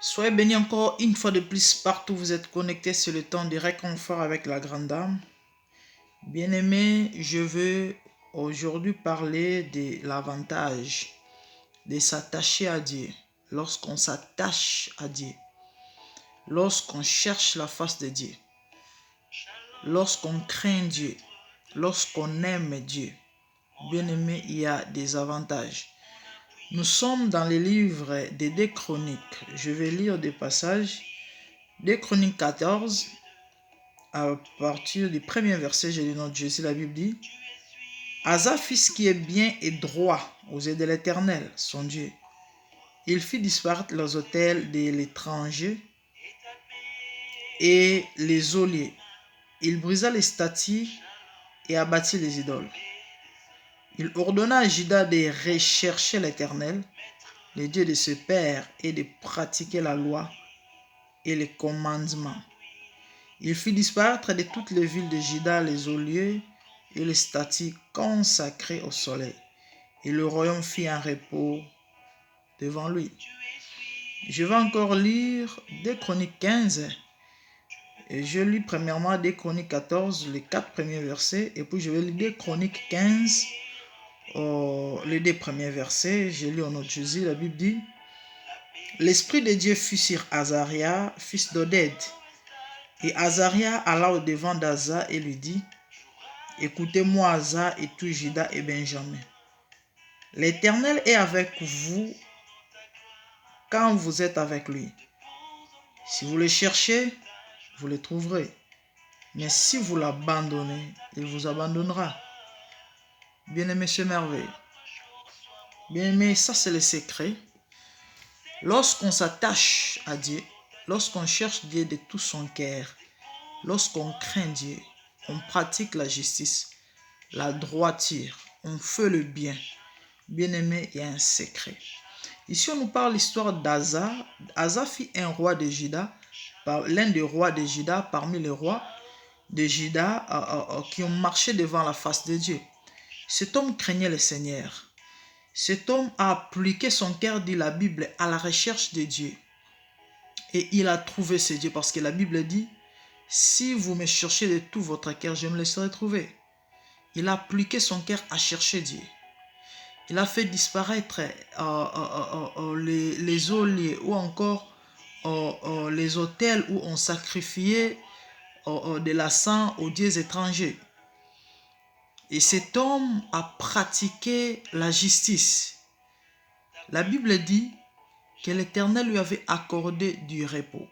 Soyez bénis encore une fois de plus partout où vous êtes connectés sur le temps de réconfort avec la grande dame. Bien-aimés, je veux aujourd'hui parler de l'avantage de s'attacher à Dieu. Lorsqu'on s'attache à Dieu, lorsqu'on cherche la face de Dieu, lorsqu'on craint Dieu, lorsqu'on aime Dieu, bien-aimés, il y a des avantages. Nous sommes dans le livre des 2 Chroniques. Je vais lire des passages. 2 Chroniques 14, à partir du premier verset, j'ai le nom de Jésus, la Bible dit: Asa fit ce qui est bien et droit aux yeux de l'Éternel, son Dieu. Il fit disparaître les autels de l'étranger et les geôliers. Il brisa les statues et abattit les idoles. Il ordonna à Juda de rechercher l'Éternel, le Dieu de ses pères, et de pratiquer la loi et les commandements. Il fit disparaître de toutes les villes de Juda les geôliers et les statues consacrées au soleil. Et le royaume fit un repos devant lui. Je vais encore lire 2 Chroniques 15. Et je lis premièrement 2 Chroniques 14, les 4 premiers versets. Et puis je vais lire 2 Chroniques 15, les 2 premiers versets. Je lis au nom de Jésus, la Bible dit: L'Esprit de Dieu fut sur Azaria, fils d'Oded. Et Azaria alla au devant d'Asa et lui dit: Écoutez-moi, Asa et tout Juda et Benjamin. L'Éternel est avec vous quand vous êtes avec lui. Si vous le cherchez, vous le trouverez. Mais si vous l'abandonnez, il vous abandonnera. Bien-aimé, c'est merveilleux. Bien-aimé, ça c'est le secret. Lorsqu'on s'attache à Dieu, lorsqu'on cherche Dieu de tout son cœur, lorsqu'on craint Dieu, on pratique la justice, la droiture, on fait le bien. Bien-aimé, il y a un secret. Ici, on nous parle l'histoire d'Asa. Asa fut un roi de Juda, l'un des rois de Juda, parmi les rois de Juda qui ont marché devant la face de Dieu. Cet homme craignait le Seigneur. Cet homme a appliqué son cœur, dit la Bible, à la recherche de Dieu. Et il a trouvé ce Dieu, parce que la Bible dit: si vous me cherchez de tout votre cœur, je me laisserai trouver. Il a appliqué son cœur à chercher Dieu. Il a fait disparaître les geôliers ou encore les autels où on sacrifiait de la sang aux dieux étrangers. Et cet homme a pratiqué la justice. La Bible dit que l'Éternel lui avait accordé du repos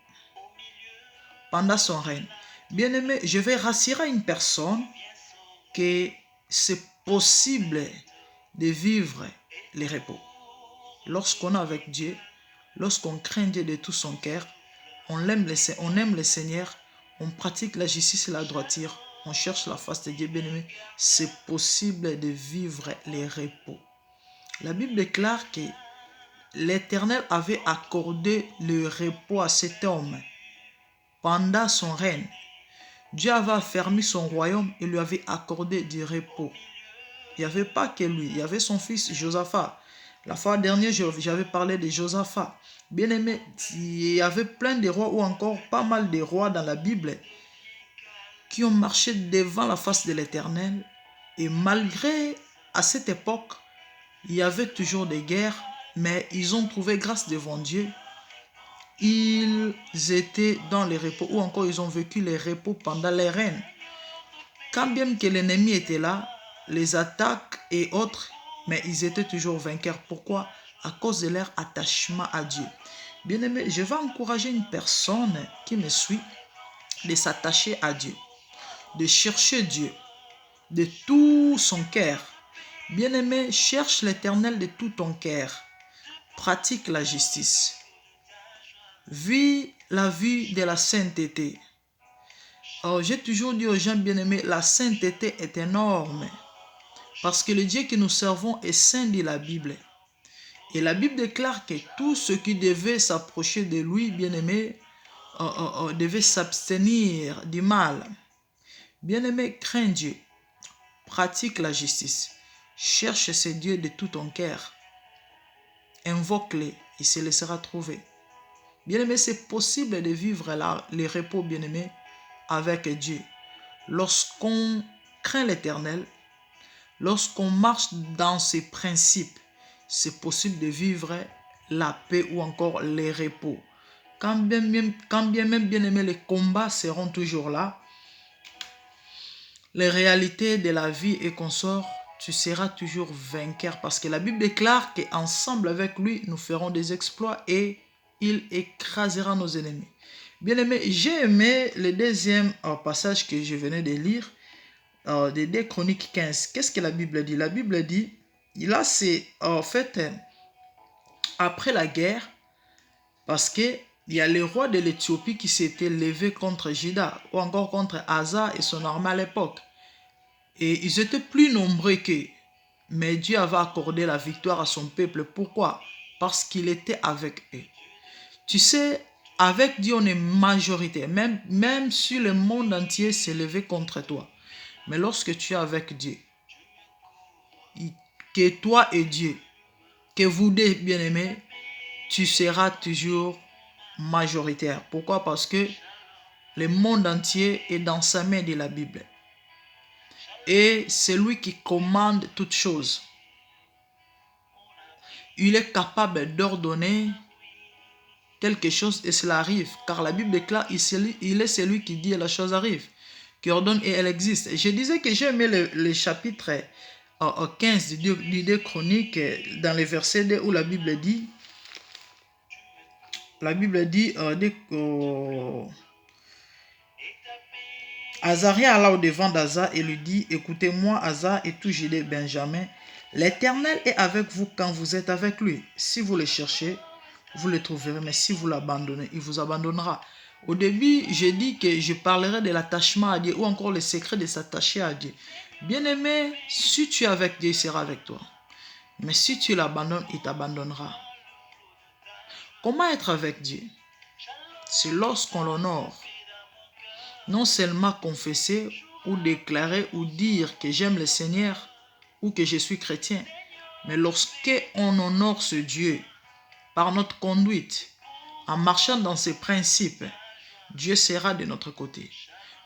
pendant son règne. Bien-aimé, je vais rassurer une personne que c'est possible de vivre le repos. Lorsqu'on est avec Dieu, lorsqu'on craint Dieu de tout son cœur, on aime le Seigneur, on pratique la justice et la droiture, on cherche la face de Dieu, bien-aimé, c'est possible de vivre le repos. La Bible déclare que l'Éternel avait accordé le repos à cet homme pendant son règne. Dieu avait affermi son royaume et lui avait accordé du repos. Il n'y avait pas que lui, il y avait son fils Josaphat. La fois dernière, j'avais parlé de Josaphat. Bien aimé, il y avait plein de rois ou encore pas mal de rois dans la Bible qui ont marché devant la face de l'Éternel. Et malgré, à cette époque, il y avait toujours des guerres, mais ils ont trouvé grâce devant Dieu. Ils étaient dans les repos ou encore ils ont vécu les repos pendant les règnes. Quand bien que l'ennemi était là, les attaques et autres, mais ils étaient toujours vainqueurs. Pourquoi? À cause de leur attachement à Dieu. Bien-aimé, je vais encourager une personne qui me suit de s'attacher à Dieu, de chercher Dieu de tout son cœur. Bien-aimé, cherche l'Éternel de tout ton cœur. Pratique la justice. Vis la vie de la sainteté. Alors, j'ai toujours dit aux gens bien-aimés, la sainteté est énorme. Parce que le Dieu que nous servons est saint, dit la Bible. Et la Bible déclare que tout ce qui devait s'approcher de lui, bien-aimé, devait s'abstenir du mal. Bien-aimé, crains Dieu. Pratique la justice. Cherche ce Dieu de tout ton cœur. Invoque-le, il se laissera trouver. Bien-aimé, c'est possible de vivre les repos, bien-aimé, avec Dieu. Lorsqu'on craint l'Éternel, lorsqu'on marche dans ses principes, c'est possible de vivre la paix ou encore les repos. Quand bien même, bien-aimé, les combats seront toujours là, les réalités de la vie et consort, tu seras toujours vainqueur parce que la Bible déclare qu'ensemble avec lui, nous ferons des exploits et il écrasera nos ennemis. Bien aimé, j'ai aimé le deuxième passage que je venais de lire, de 2 Chroniques 15. Qu'est-ce que la Bible dit? La Bible dit, là c'est en fait après la guerre, parce que il y a le roi de l'Éthiopie qui s'était levé contre Juda ou encore contre Asa et son armée à l'époque. Et ils étaient plus nombreux qu'eux. Mais Dieu avait accordé la victoire à son peuple. Pourquoi? Parce qu'il était avec eux. Tu sais, avec Dieu, on est majoritaire. Même si le monde entier s'est levé contre toi. Mais lorsque tu es avec Dieu, que toi et Dieu, que vous deux, bien-aimés, tu seras toujours majoritaire. Pourquoi? Parce que le monde entier est dans sa main, dit la Bible. Et c'est lui qui commande toutes choses. Il est capable d'ordonner quelque chose et cela arrive. Car la Bible déclare, il est celui qui dit et la chose arrive, qui ordonne et elle existe. Et je disais que j'ai aimé le chapitre 15 du 2 Chroniques, dans les versets 2 où la Bible dit, Azaria alla au devant d'Asa et lui dit, écoutez-moi Asa et tout Judée Benjamin, l'Éternel est avec vous quand vous êtes avec lui. Si vous le cherchez, vous le trouverez, mais si vous l'abandonnez, il vous abandonnera. Au début, j'ai dit que je parlerai de l'attachement à Dieu ou encore le secret de s'attacher à Dieu. Bien-aimé, si tu es avec Dieu, il sera avec toi. Mais si tu l'abandonnes, il t'abandonnera. Comment être avec Dieu? C'est lorsqu'on l'honore. Non seulement confesser ou déclarer ou dire que j'aime le Seigneur ou que je suis chrétien, mais lorsqu'on honore ce Dieu par notre conduite, en marchant dans ses principes, Dieu sera de notre côté.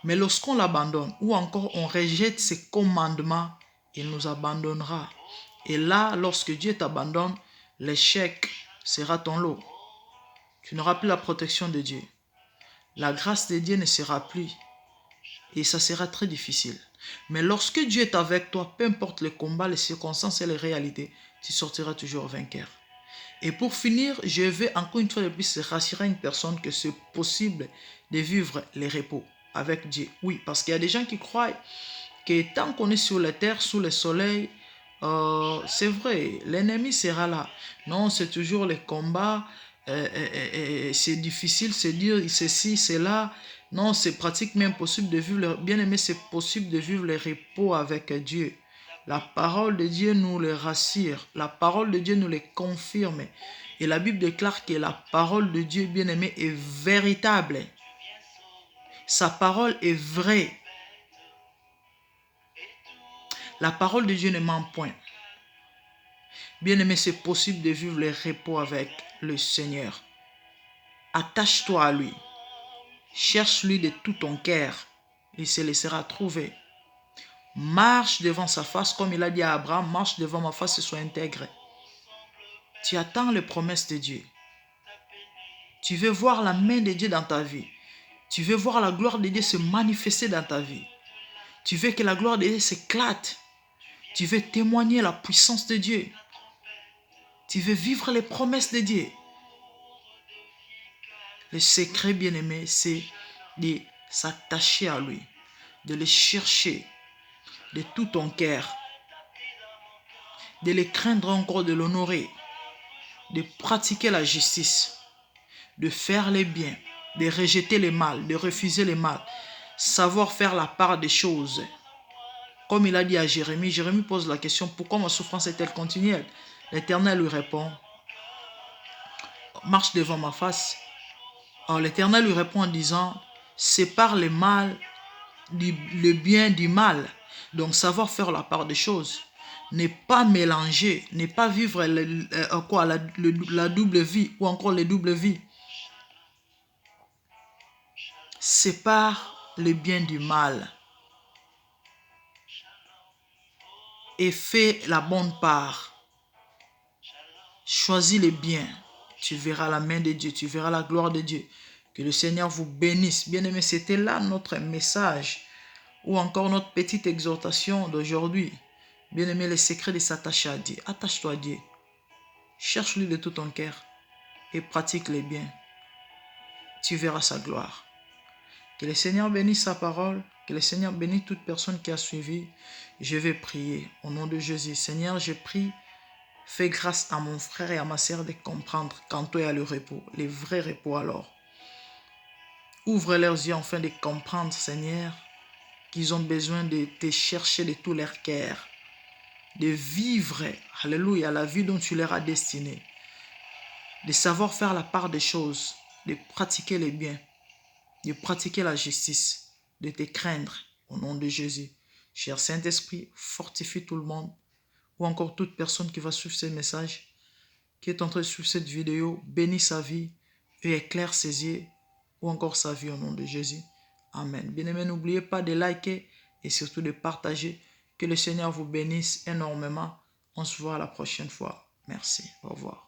Mais lorsqu'on l'abandonne ou encore on rejette ses commandements, il nous abandonnera. Et là, lorsque Dieu t'abandonne, l'échec sera ton lot. Tu n'auras plus la protection de Dieu. La grâce de Dieu ne sera plus. Et ça sera très difficile. Mais lorsque Dieu est avec toi, peu importe les combats, les circonstances et les réalités, tu sortiras toujours vainqueur. Et pour finir, je vais encore une fois de plus rassurer une personne que c'est possible de vivre les repos avec Dieu. Oui, parce qu'il y a des gens qui croient que tant qu'on est sur la terre, sous le soleil, c'est vrai, l'ennemi sera là. Non, c'est toujours les combats, c'est difficile, c'est dur, ceci, c'est là. Non, c'est pratiquement impossible de vivre, bien aimé, c'est possible de vivre les repos avec Dieu. La parole de Dieu nous les rassure, la parole de Dieu nous les confirme. Et la Bible déclare que la parole de Dieu, bien aimé, est véritable. Sa parole est vraie. La parole de Dieu ne ment point. Bien aimé, c'est possible de vivre les repos avec le Seigneur. Attache-toi à lui. Cherche-lui de tout ton cœur. Il se laissera trouver. Marche devant sa face, comme il a dit à Abraham, marche devant ma face et sois intègre. Tu attends les promesses de Dieu. Tu veux voir la main de Dieu dans ta vie. Tu veux voir la gloire de Dieu se manifester dans ta vie. Tu veux que la gloire de Dieu s'éclate. Tu veux témoigner la puissance de Dieu. Tu veux vivre les promesses de Dieu. Le secret, bien-aimé, c'est de s'attacher à lui, de le chercher de tout ton cœur, de le craindre encore, de l'honorer, de pratiquer la justice, de faire le bien, de rejeter le mal, de refuser le mal, savoir faire la part des choses. Comme il a dit à Jérémie, Jérémie pose la question, pourquoi ma souffrance est-elle continuelle? L'Éternel lui répond, marche devant ma face. Alors l'Éternel lui répond en disant, sépare le mal, le bien du mal. Donc savoir faire la part des choses. Ne pas mélanger, ne pas vivre la double vie ou encore les doubles vies. Sépare le bien du mal et fais la bonne part. Choisis le bien. Tu verras la main de Dieu, tu verras la gloire de Dieu. Que le Seigneur vous bénisse. Bien-aimés, c'était là notre message ou encore notre petite exhortation d'aujourd'hui. Bien-aimé, le secret de s'attacher à Dieu. Attache-toi à Dieu. Cherche-lui de tout ton cœur et pratique les biens. Tu verras sa gloire. Que le Seigneur bénisse sa parole. Que le Seigneur bénisse toute personne qui a suivi. Je vais prier au nom de Jésus. Seigneur, je prie. Fais grâce à mon frère et à ma sœur de comprendre quand toi est le repos, les vrais repos alors. Ouvre leurs yeux afin de comprendre, Seigneur, qu'ils ont besoin de te chercher de tout leur cœur, de vivre, alléluia, la vie dont tu leur as destiné, de savoir faire la part des choses, de pratiquer les biens, de pratiquer la justice, de te craindre au nom de Jésus. Cher Saint-Esprit, fortifie tout le monde ou encore toute personne qui va suivre ce message, qui est en train de suivre cette vidéo, bénis sa vie et éclaire ses yeux ou encore sa vie au nom de Jésus. Amen. Bien-aimés, n'oubliez pas de liker et surtout de partager. Que le Seigneur vous bénisse énormément. On se voit la prochaine fois. Merci. Au revoir.